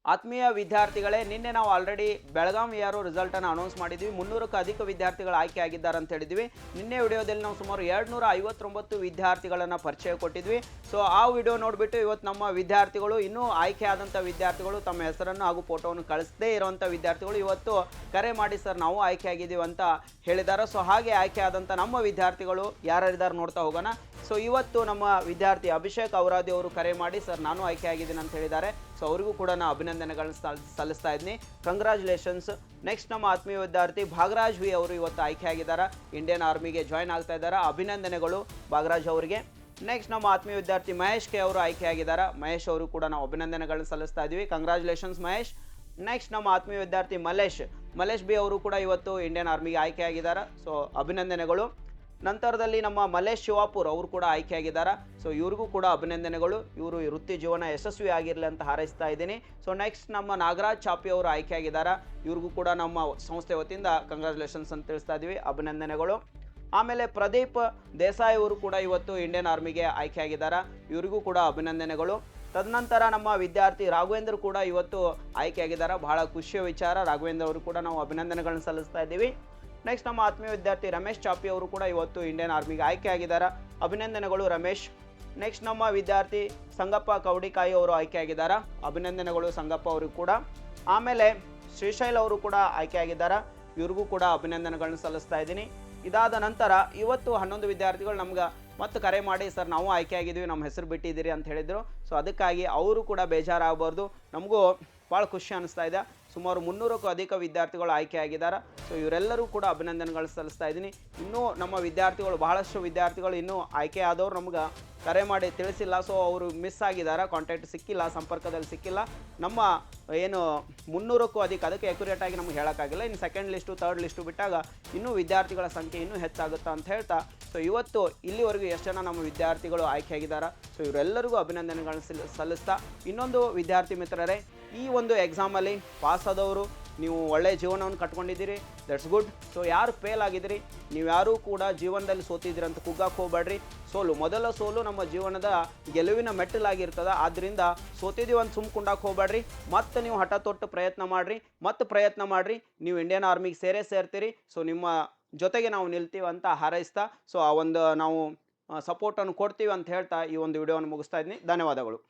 ಆತ್ಮೀಯ ವಿದ್ಯಾರ್ಥಿಗಳೇ, ನಿನ್ನೆ ನಾವು ಆಲ್ರೆಡಿ ಬೆಳಗಾವಿ ಯಾರು ರಿಸಲ್ಟನ್ನು ಅನೌನ್ಸ್ ಮಾಡಿದ್ವಿ. 300ಕ್ಕೂ ಅಧಿಕ ವಿದ್ಯಾರ್ಥಿಗಳು ಆಯ್ಕೆ ಆಗಿದ್ದಾರೆ ಅಂತ ಹೇಳಿದ್ವಿ. ನಿನ್ನೆ ವಿಡಿಯೋದಲ್ಲಿ ನಾವು ಸುಮಾರು 259 ವಿದ್ಯಾರ್ಥಿಗಳನ್ನು ಪರಿಚಯ ಕೊಟ್ಟಿದ್ವಿ. ಸೊ ಆ ವಿಡಿಯೋ ನೋಡಿಬಿಟ್ಟು ಇವತ್ತು ನಮ್ಮ ವಿದ್ಯಾರ್ಥಿಗಳು, ಇನ್ನೂ ಆಯ್ಕೆ ಆದಂಥ ವಿದ್ಯಾರ್ಥಿಗಳು ತಮ್ಮ ಹೆಸರನ್ನು ಹಾಗೂ ಫೋಟೋವನ್ನು ಕಳಿಸದೇ ಇರುವಂಥ ವಿದ್ಯಾರ್ಥಿಗಳು ಇವತ್ತು ಕರೆ ಮಾಡಿ ಸರ್ ನಾವು ಆಯ್ಕೆ ಆಗಿದ್ದೀವಿ ಅಂತ ಹೇಳಿದ್ದಾರೆ. ಸೊ ಹಾಗೆ ಆಯ್ಕೆ ಆದಂಥ ನಮ್ಮ ವಿದ್ಯಾರ್ಥಿಗಳು ಯಾರ್ಯಾರಿದ್ದಾರೆ ನೋಡ್ತಾ ಹೋಗೋಣ. ಸೊ ಇವತ್ತು ನಮ್ಮ ವಿದ್ಯಾರ್ಥಿ ಅಭಿಷೇಕ್ ಔರಾದಿ ಅವರು ಕರೆ ಮಾಡಿ ಸರ್ ನಾನು ಆಯ್ಕೆ ಆಗಿದ್ದೀನಿ ಅಂತ ಹೇಳಿದ್ದಾರೆ. ಸೊ ಅವರಿಗೂ ಕೂಡ ನಾನು ಅಭಿನಂದನೆಗಳನ್ನ ಸಲ್ಲಿಸ್ತಾ ಇದ್ದೀನಿ. ಕಂಗ್ರ್ಯಾಚುಲೇಷನ್ಸ್. ನೆಕ್ಸ್ಟ್ ನಮ್ಮ ಆತ್ಮೀಯ ವಿದ್ಯಾರ್ಥಿ ಭಾಗರಾಜ್ ವಿ ಅವರು ಇವತ್ತು ಆಯ್ಕೆ ಆಗಿದ್ದಾರೆ, ಇಂಡಿಯನ್ ಆರ್ಮಿಗೆ ಜಾಯ್ನ್ ಆಗ್ತಾ ಇದ್ದಾರೆ. ಅಭಿನಂದನೆಗಳು ಭಾಗರಾಜ್ ಅವರಿಗೆ. ನೆಕ್ಸ್ಟ್ ನಮ್ಮ ಆತ್ಮೀಯ ವಿದ್ಯಾರ್ಥಿ ಮಹೇಶ್ ಕೆ ಅವರು ಆಯ್ಕೆ ಆಗಿದ್ದಾರೆ. ಮಹೇಶ್ ಅವರು ಕೂಡ ನಾವು ಅಭಿನಂದನೆಗಳನ್ನ ಸಲ್ಲಿಸ್ತಾ ಇದ್ವಿ. ಕಂಗ್ರ್ಯಾಚುಲೇಷನ್ಸ್ ಮಹೇಶ್. ನೆಕ್ಸ್ಟ್ ನಮ್ಮ ಆತ್ಮೀಯ ವಿದ್ಯಾರ್ಥಿ ಮಲೇಶ್ ಬಿ ಅವರು ಕೂಡ ಇವತ್ತು ಇಂಡಿಯನ್ ಆರ್ಮಿಗೆ ಆಯ್ಕೆ ಆಗಿದ್ದಾರೆ. ಸೊ ಅಭಿನಂದನೆಗಳು. ನಂತರದಲ್ಲಿ ನಮ್ಮ ಮಲೇಶ್ ಶಿವಾಪುರ್ ಅವರು ಕೂಡ ಆಯ್ಕೆ ಆಗಿದ್ದಾರೆ. ಸೊ ಇವ್ರಿಗೂ ಕೂಡ ಅಭಿನಂದನೆಗಳು. ಇವರು ವೃತ್ತಿ ಜೀವನ ಯಶಸ್ವಿ ಆಗಿರಲಿ ಅಂತ ಹಾರೈಸ್ತಾ ಇದ್ದೀನಿ. ಸೊ ನೆಕ್ಸ್ಟ್ ನಮ್ಮ ನಾಗರಾಜ್ ಚಾಪಿ ಅವರು ಆಯ್ಕೆ ಆಗಿದ್ದಾರೆ. ಇವ್ರಿಗೂ ಕೂಡ ನಮ್ಮ ಸಂಸ್ಥೆ ವತಿಯಿಂದ ಕಂಗ್ರ್ಯಾಚುಲೇಷನ್ಸ್ ಅಂತ ತಿಳಿಸ್ತಾ ಇದ್ವಿ, ಅಭಿನಂದನೆಗಳು. ಆಮೇಲೆ ಪ್ರದೀಪ್ ದೇಸಾಯಿ ಅವರು ಕೂಡ ಇವತ್ತು ಇಂಡಿಯನ್ ಆರ್ಮಿಗೆ ಆಯ್ಕೆ ಆಗಿದ್ದಾರೆ. ಇವರಿಗೂ ಕೂಡ ಅಭಿನಂದನೆಗಳು. ತದನಂತರ ನಮ್ಮ ವಿದ್ಯಾರ್ಥಿ ರಾಘವೇಂದ್ರ ಕೂಡ ಇವತ್ತು ಆಯ್ಕೆ ಆಗಿದ್ದಾರೆ. ಬಹಳ ಖುಷಿಯ ವಿಚಾರ. ರಾಘವೇಂದ್ರ ಅವರು ಕೂಡ ನಾವು ಅಭಿನಂದನೆಗಳನ್ನ ಸಲ್ಲಿಸ್ತಾ ಇದ್ದೀವಿ. ನೆಕ್ಸ್ಟ್ ನಮ್ಮ ಆತ್ಮೀಯ ವಿದ್ಯಾರ್ಥಿ ರಮೇಶ್ ಚಾಪಿ ಅವರು ಕೂಡ ಇವತ್ತು ಇಂಡಿಯನ್ ಆರ್ಮಿಗೆ ಆಯ್ಕೆ ಆಗಿದ್ದಾರೆ. ಅಭಿನಂದನೆಗಳು ರಮೇಶ್. ನೆಕ್ಸ್ಟ್ ನಮ್ಮ ವಿದ್ಯಾರ್ಥಿ ಸಂಗಪ್ಪ ಕೌಡಿಕಾಯಿ ಅವರು ಆಯ್ಕೆ ಆಗಿದ್ದಾರೆ. ಅಭಿನಂದನೆಗಳು ಸಂಗಪ್ಪ ಅವರು ಕೂಡ. ಆಮೇಲೆ ಶ್ರೀಶೈಲ್ ಅವರು ಕೂಡ ಆಯ್ಕೆ ಆಗಿದ್ದಾರೆ. ಇವ್ರಿಗೂ ಕೂಡ ಅಭಿನಂದನೆಗಳನ್ನ ಸಲ್ಲಿಸ್ತಾ ಇದ್ದೀನಿ. ಇದಾದ ನಂತರ ಇವತ್ತು 11 ವಿದ್ಯಾರ್ಥಿಗಳು ನಮ್ಗೆ ಮತ್ತೆ ಕರೆ ಮಾಡಿ ಸರ್ ನಾವು ಆಯ್ಕೆ ಆಗಿದ್ದೀವಿ, ನಮ್ಮ ಹೆಸರು ಬಿಟ್ಟಿದ್ದೀರಿ ಅಂತ ಹೇಳಿದರು. ಸೊ ಅದಕ್ಕಾಗಿ ಅವರು ಕೂಡ ಬೇಜಾರಾಗಬಾರ್ದು, ನಮಗೂ ಭಾಳ ಖುಷಿ ಅನ್ನಿಸ್ತಾ ಇದೆ. ಸುಮಾರು 300ಕ್ಕೂ ಅಧಿಕ ವಿದ್ಯಾರ್ಥಿಗಳು ಆಯ್ಕೆ ಆಗಿದ್ದಾರೆ. ಸೊ ಇವರೆಲ್ಲರೂ ಕೂಡ ಅಭಿನಂದನೆಗಳು ಸಲ್ಲಿಸ್ತಾ ಇದ್ದೀನಿ. ಇನ್ನೂ ನಮ್ಮ ವಿದ್ಯಾರ್ಥಿಗಳು, ಬಹಳಷ್ಟು ವಿದ್ಯಾರ್ಥಿಗಳು ಇನ್ನೂ ಆಯ್ಕೆ ಆದವರು ನಮ್ಗೆ ಕರೆ ಮಾಡಿ ತಿಳಿಸಿಲ್ಲ. ಸೊ ಅವರು ಮಿಸ್ ಆಗಿದ್ದಾರೆ, ಕಾಂಟ್ಯಾಕ್ಟ್ ಸಿಕ್ಕಿಲ್ಲ, ಸಂಪರ್ಕದಲ್ಲಿ ಸಿಕ್ಕಿಲ್ಲ. ನಮ್ಮ ಏನು 300ಕ್ಕೂ ಅಧಿಕ, ಅದಕ್ಕೆ ಆಗಿ ನಮ್ಗೆ ಹೇಳೋಕ್ಕಾಗಿಲ್ಲ. ಇನ್ನು ಸೆಕೆಂಡ್ ಲಿಸ್ಟು, ಥರ್ಡ್ ಲಿಸ್ಟು ಬಿಟ್ಟಾಗ ಇನ್ನೂ ವಿದ್ಯಾರ್ಥಿಗಳ ಸಂಖ್ಯೆ ಇನ್ನೂ ಹೆಚ್ಚಾಗುತ್ತಾ ಅಂತ ಹೇಳ್ತಾ, ಸೊ ಇವತ್ತು ಇಲ್ಲಿವರೆಗೂ ಎಷ್ಟು ಜನ ನಮ್ಮ ವಿದ್ಯಾರ್ಥಿಗಳು ಆಯ್ಕೆ ಆಗಿದ್ದಾರೆ. ಸೊ ಇವರೆಲ್ಲರಿಗೂ ಅಭಿನಂದನೆಗಳನ್ನು ಸಲ್ಲಿಸ್ತಾ, ಇನ್ನೊಂದು ವಿದ್ಯಾರ್ಥಿ ಮಿತ್ರರೇ, ಈ ಒಂದು ಎಕ್ಸಾಮಲ್ಲಿ ಪಾಸ್ ಆದವರು ನೀವು ಒಳ್ಳೆಯ ಜೀವನವನ್ನು ಕಟ್ಕೊಂಡಿದ್ದೀರಿ, ದಟ್ಸ್ ಗುಡ್. ಸೊ ಯಾರು ಫೇಲ್ ಆಗಿದ್ದೀರಿ, ನೀವು ಯಾರೂ ಕೂಡ ಜೀವನದಲ್ಲಿ ಸೋತಿದ್ದೀರಿ ಅಂತ ಕುಗ್ಗಕ್ಕೆ ಹೋಗಬೇಡ್ರಿ. ಮೊದಲ ಸೋಲು ನಮ್ಮ ಜೀವನದ ಗೆಲುವಿನ ಮೆಟ್ಟಿಲಾಗಿರ್ತದೆ. ಆದ್ದರಿಂದ ಸೋತಿದ್ದೀವಿ ಅಂತ ಸುಮ್ಕೊಂಡಕ್ಕೆ ಹೋಗಬೇಡ್ರಿ. ಮತ್ತೆ ನೀವು ಹಠ ತೊಟ್ಟು ಪ್ರಯತ್ನ ಮಾಡಿರಿ. ನೀವು ಇಂಡಿಯನ್ ಆರ್ಮಿಗೆ ಸೇರ್ತೀರಿ. ಸೊ ನಿಮ್ಮ ಜೊತೆಗೆ ನಾವು ನಿಲ್ತೀವಿ ಅಂತ ಹಾರೈಸ್ತಾ, ಸೊ ಆ ಒಂದು ನಾವು ಸಪೋರ್ಟನ್ನು ಕೊಡ್ತೀವಿ ಅಂತ ಹೇಳ್ತಾ ಈ ಒಂದು ವಿಡಿಯೋವನ್ನು ಮುಗಿಸ್ತಾ ಇದ್ದೀನಿ. ಧನ್ಯವಾದಗಳು.